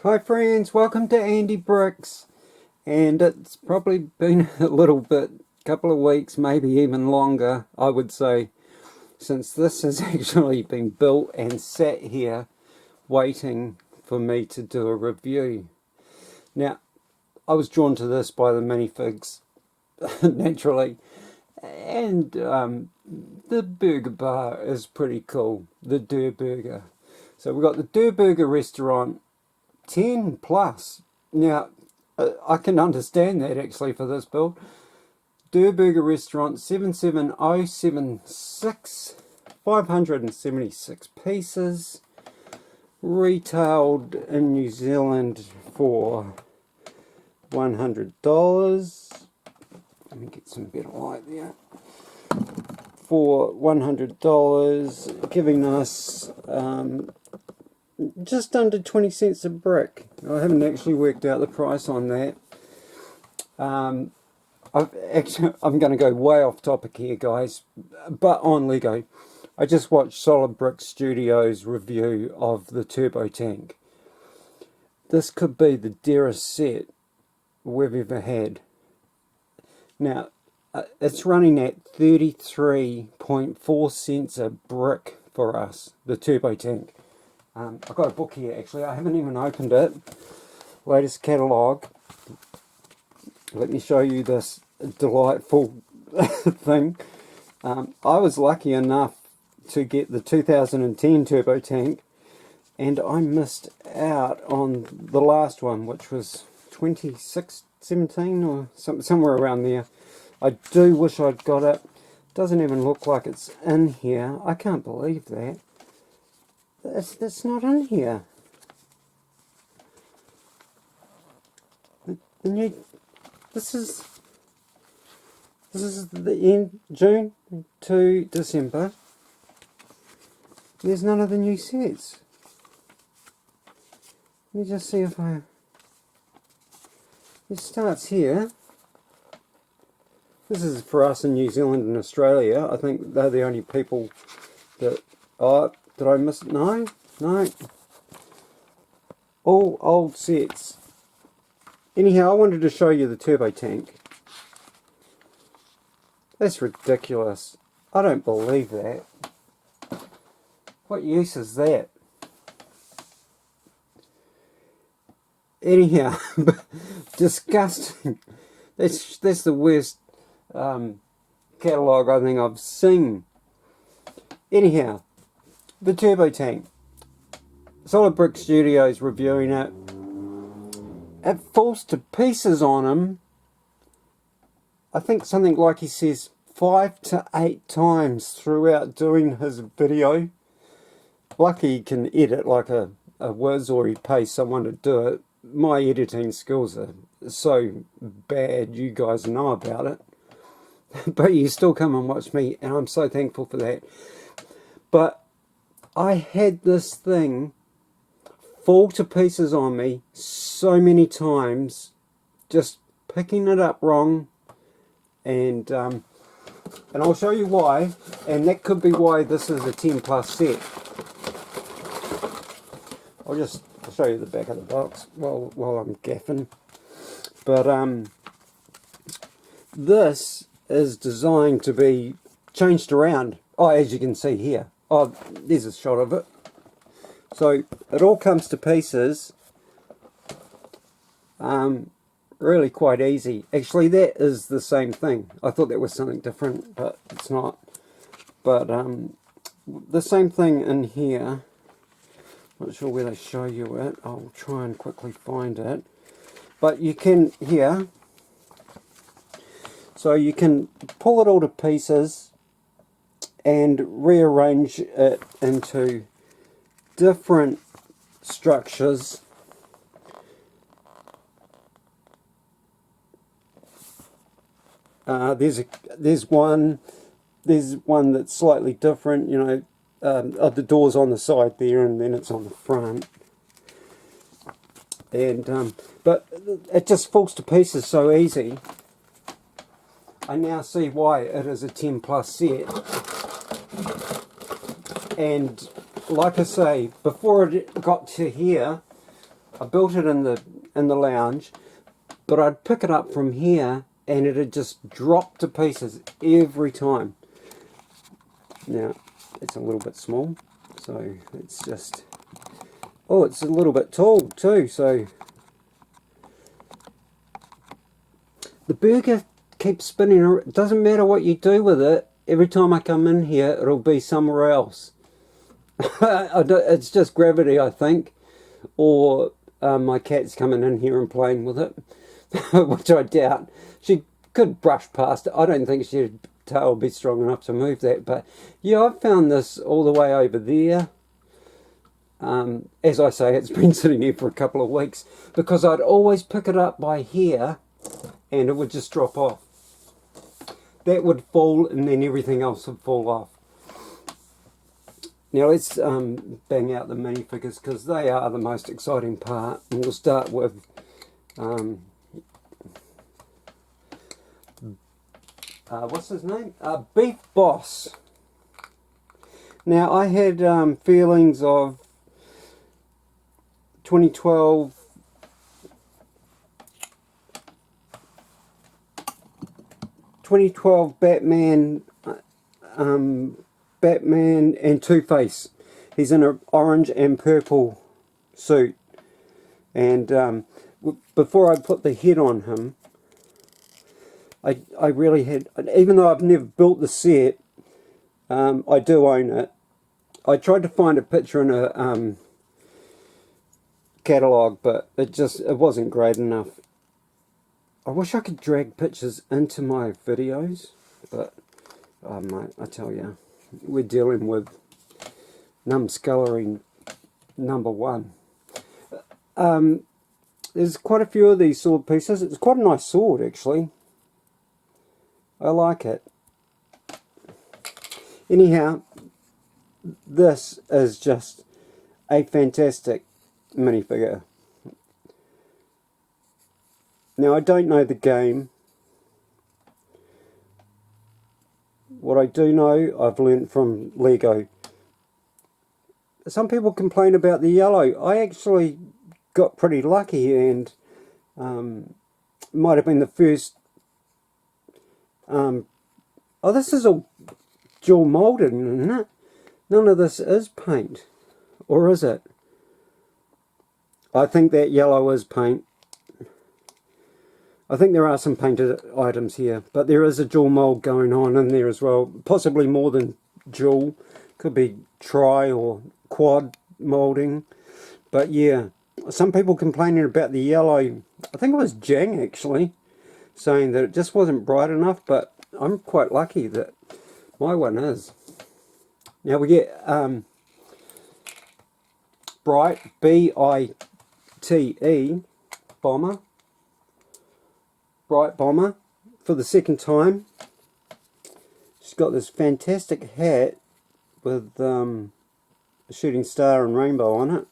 Hi friends, welcome to Andy Bricks, and it's probably been a little bit, couple of weeks, maybe even longer, I would say, since this has actually been built and sat here waiting for me to do a review. Now, I was drawn to this by the minifigs, naturally, and the burger bar is pretty cool, the Durrr. So we've got the Durrr restaurant 10 plus. Now, I can understand that actually for this build. Durrr restaurant 77076, 576 pieces, retailed in New Zealand for $100. Let me get some better light there. For $100, giving us just under 20 cents a brick. I haven't actually worked out the price on that. I'm going to go way off topic here, guys, but on Lego, I just watched Solid Brick Studios' review of the turbo tank. This could be the dearest set we've ever had. Now, it's running at 33.4 cents a brick for us, the turbo tank. I've got a book here actually, I haven't even opened it. Latest catalogue. Let me show you this delightful thing. I was lucky enough to get the 2010 turbo tank, and I missed out on the last one, which was 2017 or somewhere around there. I do wish I'd got it. Doesn't even look like it's in here. I can't believe that. That's not in here. This is the end, June to December. There's none of the new sets. Let me just see if it starts here. This is for us in New Zealand and Australia. I think they're the only people that... Oh, did I miss it? No. All old sets. Anyhow, I wanted to show you the turbo tank. That's ridiculous. I don't believe that. What use is that? Anyhow, disgusting. That's the worst catalogue I think I've seen. Anyhow, the turbo tank. Solid Brick Studios reviewing it. It falls to pieces on him. I think something like he says 5 to 8 times throughout doing his video. Lucky he can edit like a whiz, or he pays someone to do it. My editing skills are so bad, you guys know about it. But you still come and watch me, and I'm so thankful for that. But I had this thing fall to pieces on me so many times, just picking it up wrong, and I'll show you why, and that could be why this is a 10 plus set. I'll show you the back of the box while I'm gaffing. But this is designed to be changed around. Oh, as you can see here. Oh, there's a shot of it. So it all comes to pieces. Really quite easy. Actually, that is the same thing. I thought that was something different, but it's not. But the same thing in here. Not sure where they show you it. I'll try and quickly find it. But you can here. So you can pull it all to pieces and rearrange it into different structures. There's one that's slightly different, you know. The door's on the side there, and then it's on the front. And but it just falls to pieces so easy. I now see why it is a 10 plus set. And like I say, before it got to here, I built it in the lounge, but I'd pick it up from here and it'd just drop to pieces every time. Now, it's a little bit small, so it's just... Oh, it's a little bit tall too, so... The burger keeps spinning around. It doesn't matter what you do with it. Every time I come in here, it'll be somewhere else. It's just gravity, I think. Or my cat's coming in here and playing with it, which I doubt. She could brush past it. I don't think her tail will be strong enough to move that. But yeah, I've found this all the way over there. As I say, it's been sitting here for a couple of weeks because I'd always pick it up by here and it would just drop off. That would fall and then everything else would fall off. Now let's bang out the minifigures because they are the most exciting part. And we'll start with what's his name? Beef Boss. Now I had feelings of 2012 Batman, Batman and Two-Face. He's in an orange and purple suit, and before I put the head on him, I really had, even though I've never built the set, I do own it. I tried to find a picture in a catalogue, but it wasn't great enough. I wish I could drag pictures into my videos, but oh mate, I tell you, we're dealing with numbskullery #1. There's quite a few of these sword pieces. It's quite a nice sword, actually. I like it. Anyhow, this is just a fantastic minifigure. Now, I don't know the game. What I do know, I've learnt from Lego. Some people complain about the yellow. I actually got pretty lucky, and might have been the first... oh, this is all dual moulded, isn't it? None of this is paint. Or is it? I think that yellow is paint. I think there are some painted items here, but there is a dual mould going on in there as well. Possibly more than dual. Could be tri or quad moulding. But yeah, some people complaining about the yellow. I think it was Jang actually, saying that it just wasn't bright enough, but I'm quite lucky that my one is. Now we get Bright, B-I-T-E, Bomber. Bright Bomber for the second time. She's got this fantastic hat with a shooting star and rainbow on it,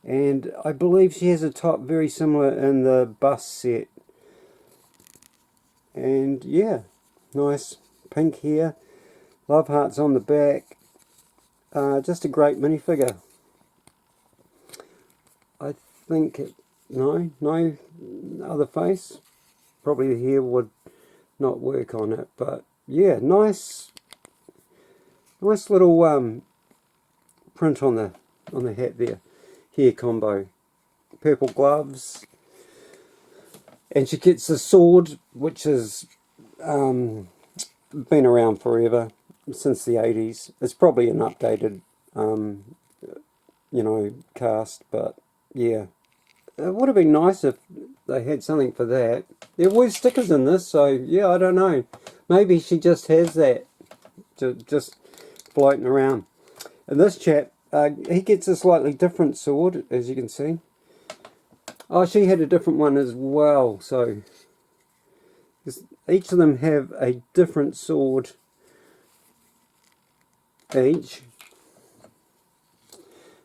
and I believe she has a top very similar in the bus set. And yeah, nice pink here, love hearts on the back. Just a great minifigure. I think no other face. Probably the hair would not work on it, but yeah, nice little print on the hat there. Hair combo, purple gloves, and she gets the sword, which has been around forever, since the 80s. It's probably an updated, cast, but yeah. It would have been nice if they had something for that. There were stickers in this, so yeah, I don't know. Maybe she just has that, just floating around. And this chap, he gets a slightly different sword, as you can see. Oh, she had a different one as well, so each of them have a different sword each.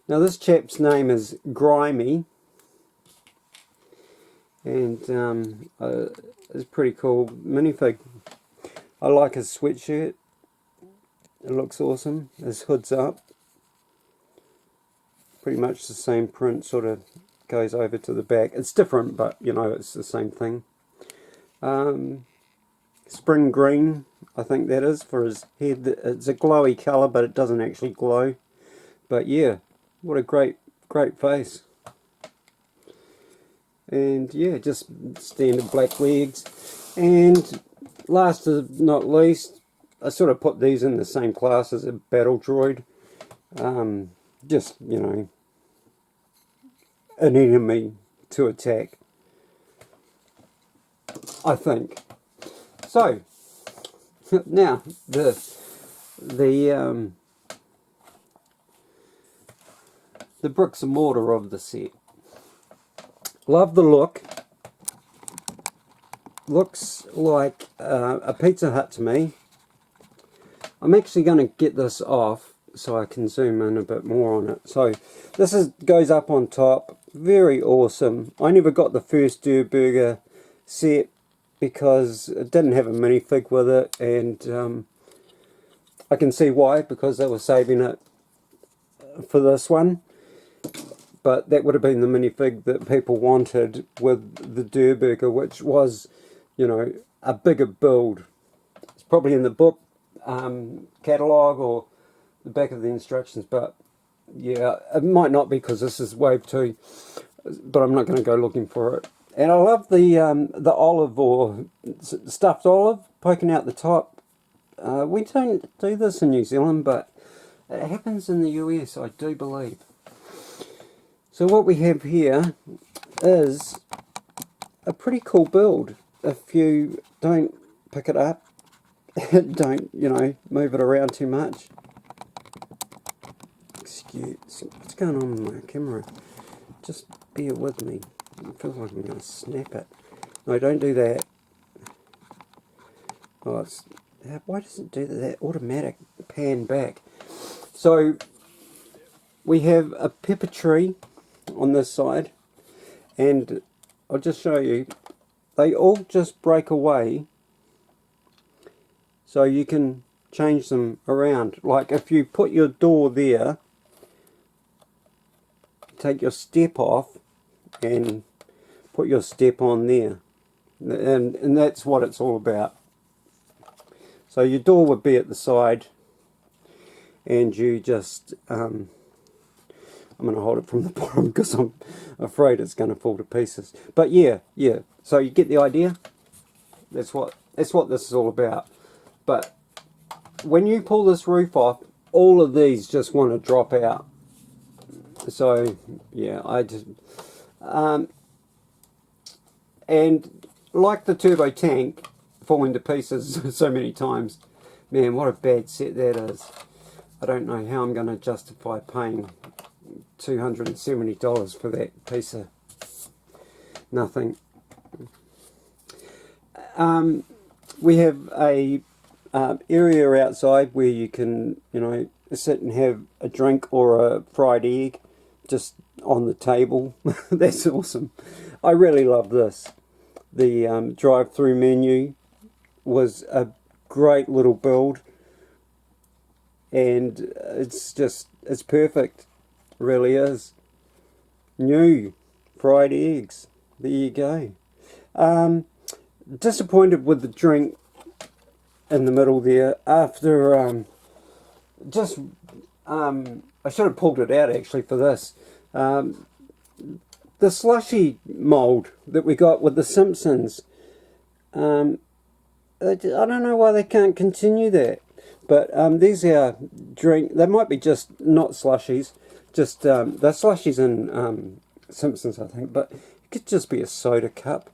Now this chap's name is Grimy. And it's pretty cool minifig. I like his sweatshirt. It looks awesome. His hood's up. Pretty much the same print, sort of goes over to the back. It's different, but you know, it's the same thing. Spring green, I think that is, for his head. It's a glowy colour, but it doesn't actually glow. But yeah, what a great face. And yeah, just standard black legs. And last but not least, I sort of put these in the same class as a battle droid. Just, you know, an enemy to attack, I think. So now the bricks and mortar of the set. Love the look. Looks like a Pizza Hut to me. I'm actually going to get this off so I can zoom in a bit more on it. So this goes up on top. Very awesome. I never got the first Durrr set because it didn't have a minifig with it, and I can see why, because they were saving it for this one. But that would have been the minifig that people wanted with the Durrr, which was, you know, a bigger build. It's probably in the book catalogue or the back of the instructions, but yeah, it might not be because this is wave 2, but I'm not going to go looking for it. And I love the olive, or stuffed olive, poking out the top. We don't do this in New Zealand, but it happens in the US, I do believe. So what we have here is a pretty cool build. If you don't pick it up, don't, you know, move it around too much. Excuse, what's going on with my camera? Just bear with me. It feels like I'm going to snap it. No, don't do that. Oh, why does it do that automatic pan back? So we have a pepper tree on this side, and I'll just show you. They all just break away, so you can change them around. Like if you put your door there, take your step off and put your step on there, and that's what it's all about. So your door would be at the side, and you just I'm going to hold it from the bottom because I'm afraid it's going to fall to pieces. But yeah, so you get the idea. That's what this is all about. But when you pull this roof off, all of these just want to drop out. So yeah, I just and like the turbo tank falling to pieces so many times, man, what a bad set that is. I don't know how I'm going to justify paying $270 for that piece of nothing. We have a area outside where you can, you know, sit and have a drink or a fried egg just on the table. That's awesome. I really love this. The drive-through menu was a great little build, and it's perfect. It really is. New fried eggs. There you go. Disappointed with the drink in the middle there. After I should have pulled it out actually for this. The slushy mould that we got with the Simpsons. I don't know why they can't continue that. But these are drink. They might be just not slushies. Just they're slushies in Simpsons, I think. But it could just be a soda cup.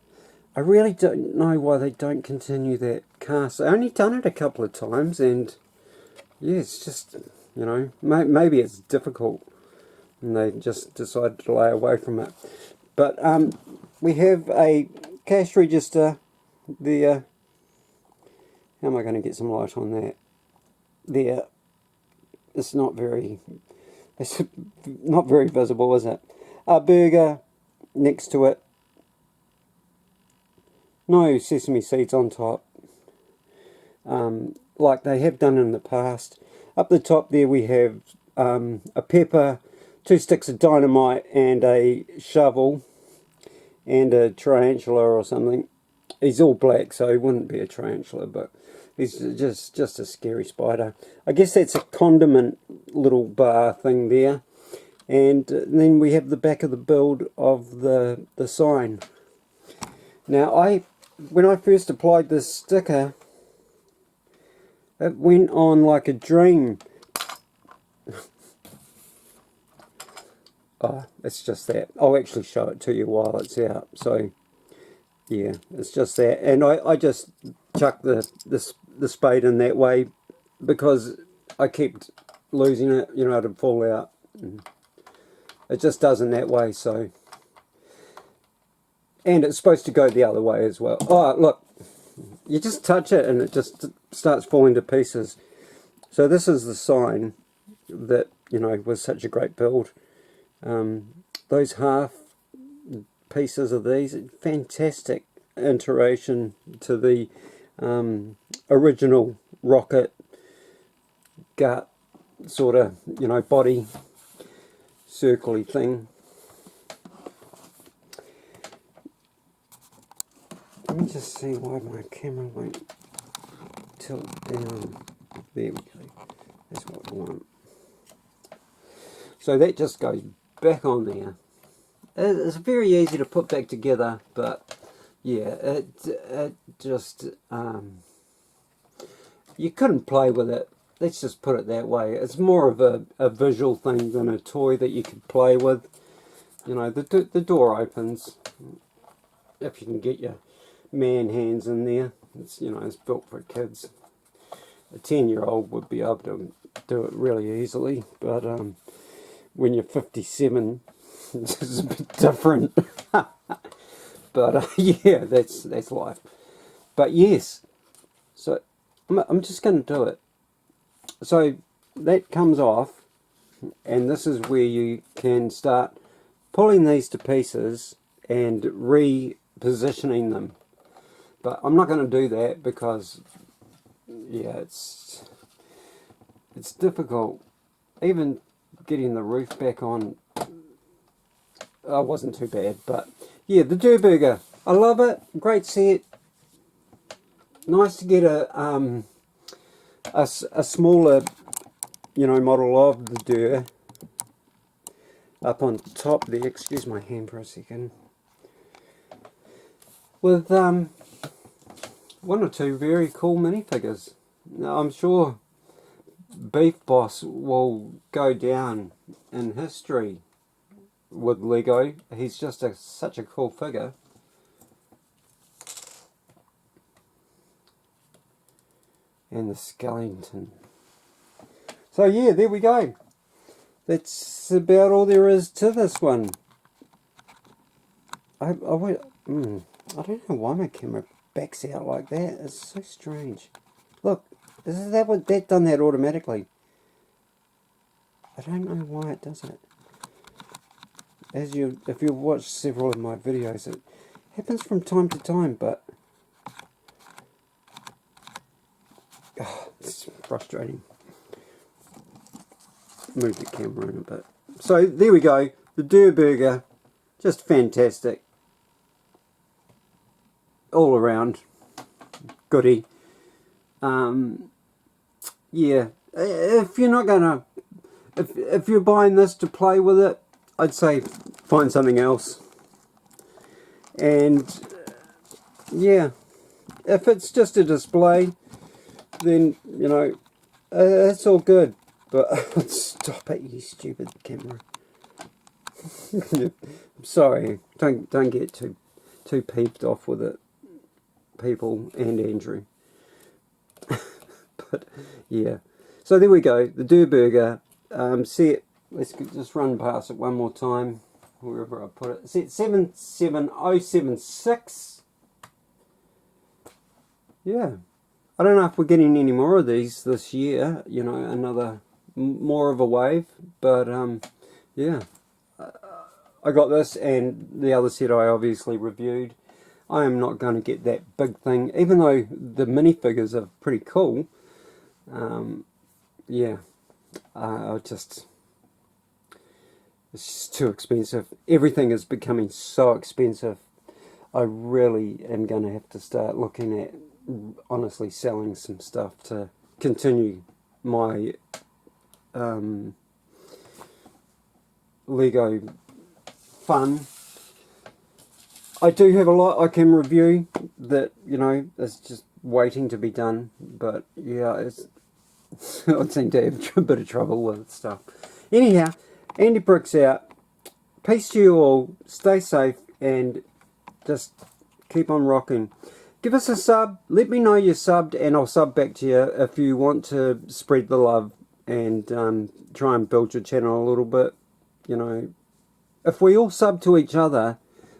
I really don't know why they don't continue that cast. I only done it a couple of times, and yeah, it's just, you know, maybe it's difficult, and they just decided to lay away from it. But we have a cash register there. How am I going to get some light on that? There. It's not very visible, is it? A burger next to it. No sesame seeds on top, like they have done in the past. Up the top there we have a pepper 2 sticks of dynamite and a shovel and a tarantula or something. He's all black, so he wouldn't be a tarantula, but he's just a scary spider. I guess that's a condiment little bar thing there. And then we have the back of the build of the sign. Now, when I first applied this sticker, it went on like a dream. Oh, it's just that. I'll actually show it to you while it's out. So, yeah, it's just that. And I just chucked the spade in that way because I kept losing it, you know, it'd fall out. It just does in that way, so. And it's supposed to go the other way as well. Oh, look, you just touch it and it just starts falling to pieces. So this is the sign that, you know, was such a great build. Those half pieces of these, fantastic iteration to the original rocket gut sort of, you know, body circly thing. Let me just see why my camera won't tilt down. There we go. That's what we want. So that just goes back on there. It's very easy to put back together, but yeah, it just you couldn't play with it. Let's just put it that way. It's more of a visual thing than a toy that you could play with. You know, the door opens if you can get your man hands in there. It's, you know, it's built for kids. A 10-year-old would be able to do it really easily, but when you're 57, it's a bit different. But yeah, that's life. But yes, so I'm just going to do it. So that comes off, and this is where you can start pulling these to pieces and repositioning them. But I'm not going to do that because, yeah, it's difficult. Even getting the roof back on, wasn't too bad. But yeah, the Durrr, I love it. Great set. Nice to get a smaller, you know, model of the Durrr up on top there. Excuse my hand for a second. With one or two very cool minifigures. Now, I'm sure Beef Boss will go down in history with Lego. He's just such a cool figure. And the skeleton. So yeah, there we go. That's about all there is to this one. I don't know why my camera backs out like that. It's so strange. Look, that done that automatically. I don't know why it does it. If you've watched several of my videos, it happens from time to time, but it's frustrating. Move the camera in a bit. So there we go. The Durrr, just fantastic. All around goodie. Yeah, if you're not gonna, if you're buying this to play with it, I'd say find something else. And yeah, if it's just a display, then, you know, it's all good. But stop it, you stupid camera. I'm sorry, don't get too peeved off with it, people, and Andrew. But yeah, so there we go, the Durrr set. Let's just run past it one more time, wherever I put it. Set 77076. Yeah, I don't know if we're getting any more of these this year, you know, another more of a wave, but yeah, I got this and the other set I obviously reviewed. I am not going to get that big thing, even though the minifigures are pretty cool. Yeah, It's just too expensive. Everything is becoming so expensive. I really am going to have to start looking at, honestly, selling some stuff to continue my Lego fun. I do have a lot I can review that, you know, is just waiting to be done. But yeah, I seem to have a bit of trouble with stuff. Anyhow, Andy Bricks out. Peace to you all. Stay safe and just keep on rocking. Give us a sub. Let me know you're subbed and I'll sub back to you if you want to spread the love and try and build your channel a little bit. You know, if we all sub to each other,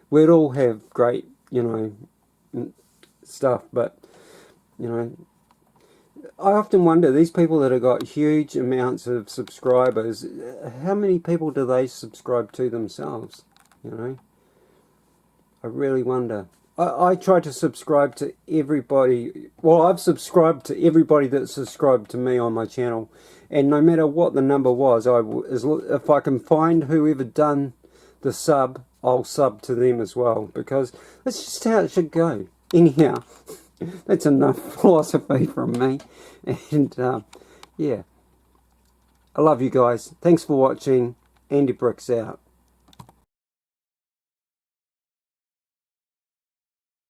we'd all have great, you know, stuff. But, you know, I often wonder, these people that have got huge amounts of subscribers, how many people do they subscribe to themselves? You know, I really wonder. I try to subscribe to everybody. Well, I've subscribed to everybody that subscribed to me on my channel. And no matter what the number was, if I can find whoever done the sub, I'll sub to them as well. Because that's just how it should go. Anyhow, that's enough philosophy from me. And, yeah. I love you guys. Thanks for watching. Andy Bricks out.